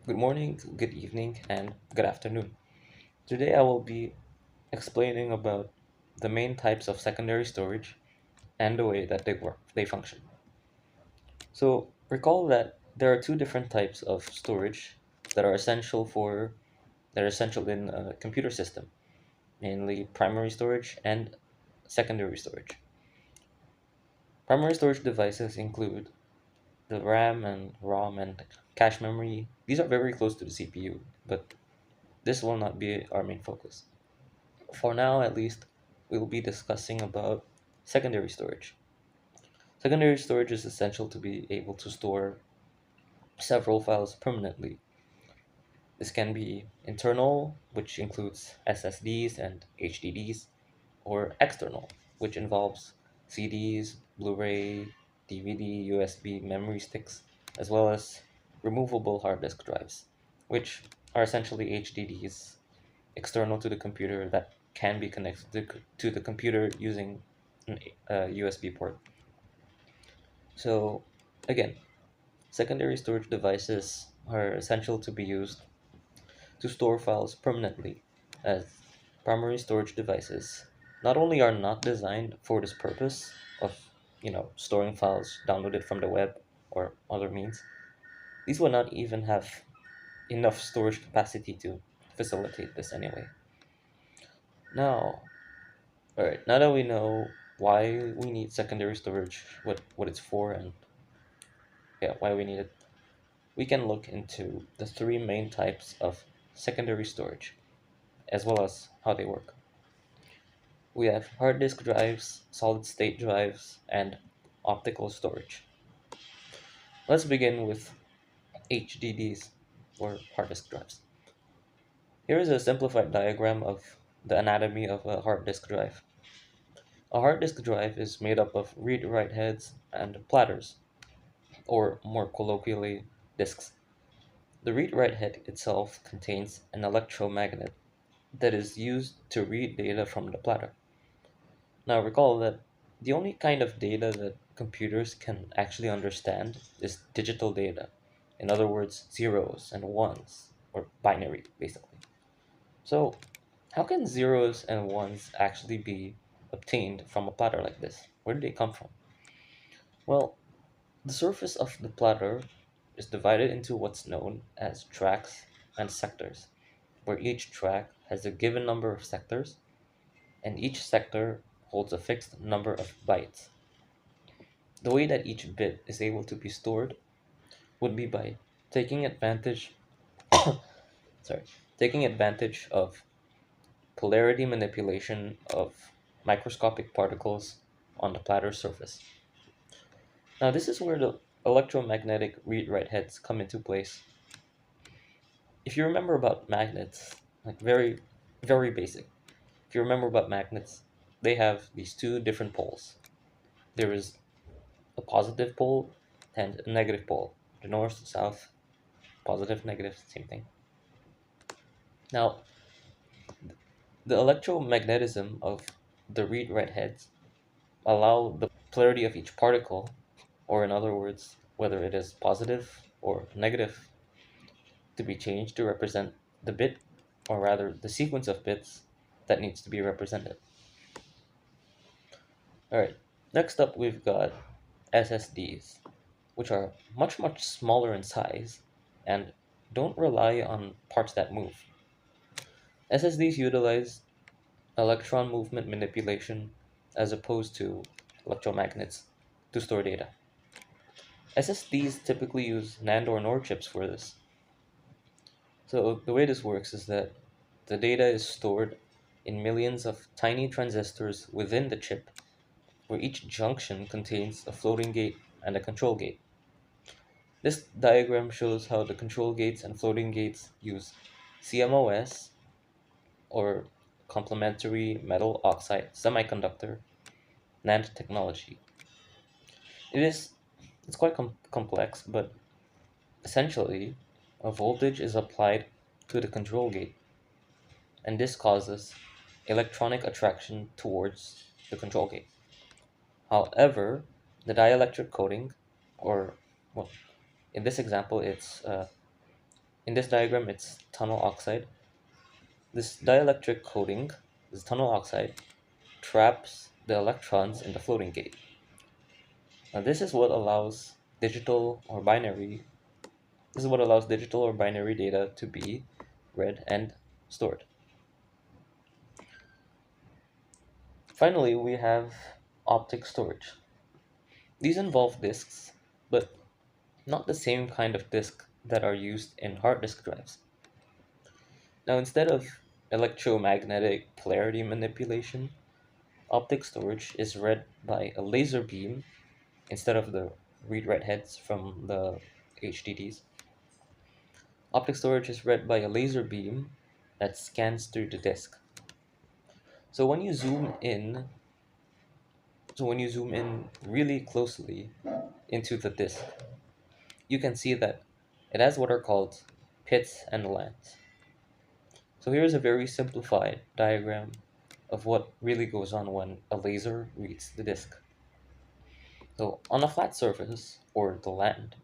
Good morning, good evening, and good afternoon. Today I will be explaining about the main types of secondary storage and the way that they function. So recall that there are two different types of storage that are essential in a computer system, mainly primary storage and secondary storage. Primary storage devices include the RAM and ROM and cache memory. These are very close to the CPU, but this will not be our main focus. For now, at least, we'll be discussing about secondary storage. Secondary storage is essential to be able to store several files permanently. This can be internal, which includes SSDs and HDDs, or external, which involves CDs, Blu-ray, DVD, USB memory sticks, as well as removable hard disk drives, which are essentially HDDs external to the computer that can be connected to the computer using a USB port. So, again, secondary storage devices are essential to be used to store files permanently, as primary storage devices not only are not designed for this purpose of storing files downloaded from the web or other means, these would not even have enough storage capacity to facilitate this anyway. Now, all right, now that we know why we need secondary storage, what it's for, and yeah, why we need it, we can look into the three main types of secondary storage, as well as how they work. We have hard disk drives, solid state drives, and optical storage. Let's begin with HDDs, or hard disk drives. Here is a simplified diagram of the anatomy of a hard disk drive. A hard disk drive is made up of read-write heads and platters, or more colloquially, disks. The read-write head itself contains an electromagnet that is used to read data from the platter. Now recall that the only kind of data that computers can actually understand is digital data. In other words, zeros and ones, or binary, basically. So, how can zeros and ones actually be obtained from a platter like this? Where do they come from? Well, the surface of the platter is divided into what's known as tracks and sectors, where each track has a given number of sectors, and each sector holds a fixed number of bytes. The way that each bit is able to be stored would be by taking advantage sorry, taking advantage of polarity manipulation of microscopic particles on the platter surface. Now this is where the electromagnetic read-write heads come into place. If you remember about magnets, like very basic. If you remember about magnets, they have these two different poles. There is a positive pole and a negative pole. The north, south, positive, negative, same thing. Now, the electromagnetism of the read-write heads allow the polarity of each particle, or in other words, whether it is positive or negative, to be changed to represent the bit, or rather the sequence of bits that needs to be represented. Alright, next up we've got SSDs, which are much smaller in size and don't rely on parts that move. SSDs utilize electron movement manipulation as opposed to electromagnets to store data. SSDs typically use NAND or NOR chips for this. So the way this works is that the data is stored in millions of tiny transistors within the chip, where each junction contains a floating gate and a control gate. This diagram shows how the control gates and floating gates use CMOS, or complementary metal oxide semiconductor NAND technology. It is it's quite complex, but essentially a voltage is applied to the control gate, and this causes electronic attraction towards the control gate. However, the dielectric coating, or well, in this example, it's In this diagram, it's tunnel oxide. This dielectric coating, this tunnel oxide, traps the electrons in the floating gate. Now this is what allows digital or binary data to be read and stored. Finally, we have optic storage. These involve disks, but not the same kind of disk that are used in hard disk drives. Now, instead of electromagnetic polarity manipulation, optic storage is read by a laser beam instead of the read-write heads from the HDDs. Optic storage is read by a laser beam that scans through the disk. So when you zoom in, really closely into the disk, you can see that it has what are called pits and lands. So here's a very simplified diagram of what really goes on when a laser reads the disk. So on a flat surface, or the land,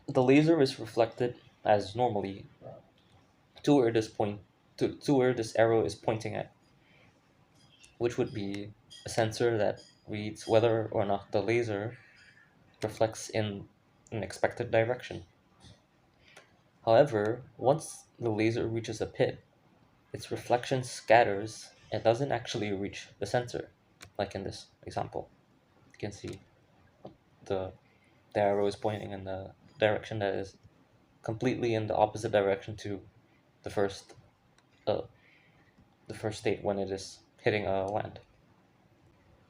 the laser is reflected as normally to where to where this arrow is pointing at, which would be a sensor that reads whether or not the laser reflects in an expected direction. However, once the laser reaches a pit, its reflection scatters and doesn't actually reach the sensor, like in this example. You can see the, the arrow is pointing in the direction that is completely in the opposite direction to the first uh, the first state when it is hitting a land.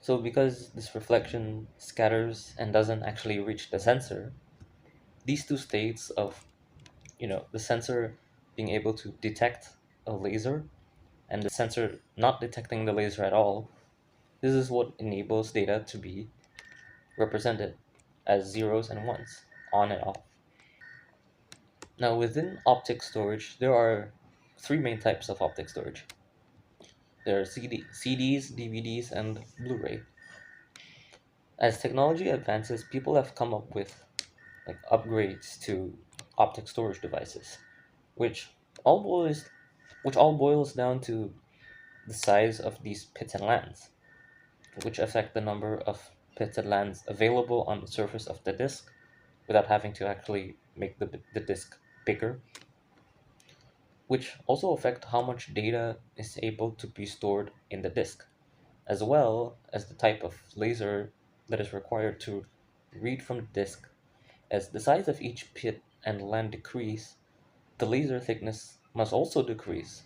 So because this reflection scatters and doesn't actually reach the sensor, these two states of the sensor being able to detect a laser and the sensor not detecting the laser at all, this is what enables data to be represented as zeros and ones, on and off. Now within optic storage, there are three main types of optic storage. There are CDs, DVDs, and Blu-ray. As technology advances, people have come up with upgrades to optic storage devices, which all boils down to the size of these pits and lands, which affect the number of pits and lands available on the surface of the disk without having to actually make the disk bigger, which also affect how much data is able to be stored in the disk, as well as the type of laser that is required to read from the disk. As the size of each pit and land decrease, the laser thickness must also decrease.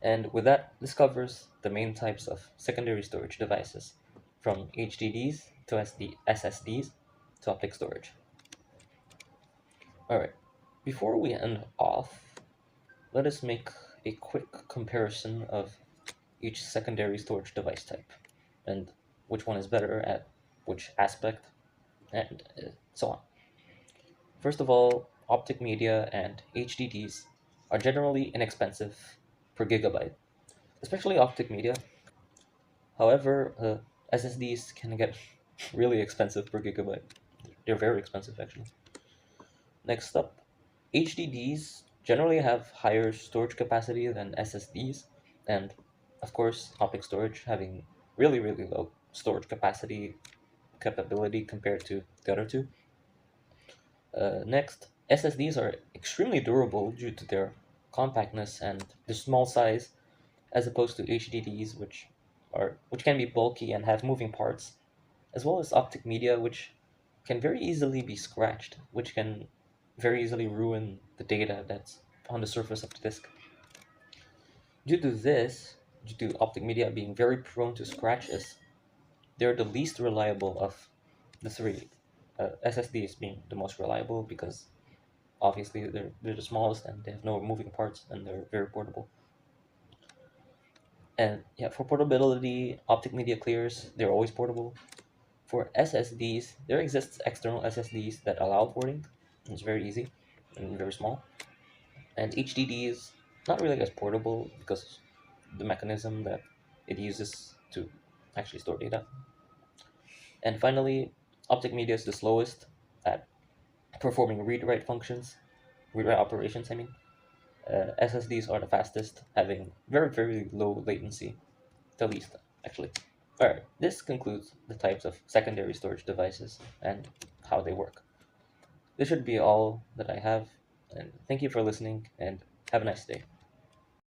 And with that, this covers the main types of secondary storage devices, from HDDs to SSDs to optic storage. Alright, before we end off, let us make a quick comparison of each secondary storage device type and which one is better at which aspect and so on. First of all, optic media and HDDs are generally inexpensive per gigabyte, especially optic media. However, SSDs can get really expensive per gigabyte. They're very expensive, actually. Next up, HDDs generally have higher storage capacity than SSDs, and of course, optic storage having really, really low storage capability compared to the other two. Next, SSDs are extremely durable due to their compactness and their small size, as opposed to HDDs, which can be bulky and have moving parts, as well as optic media, which can very easily be scratched, which can very easily ruin the data that's on the surface of the disk. Due to this, due to optic media being very prone to scratches, they're the least reliable of the three. SSDs being the most reliable because obviously they're the smallest and they have no moving parts and they're very portable. And yeah, for portability, optic media clears, they're always portable. For SSDs, there exists external SSDs that allow porting. It's very easy and very small. And HDDs, not really as portable because the mechanism that it uses to actually store data. And finally, optic media is the slowest at performing read-write functions. read-write operations, I mean. SSDs are the fastest, having very, very low latency, the least, actually. Alright, this concludes the types of secondary storage devices and how they work. This should be all that I have, and thank you for listening, and have a nice day.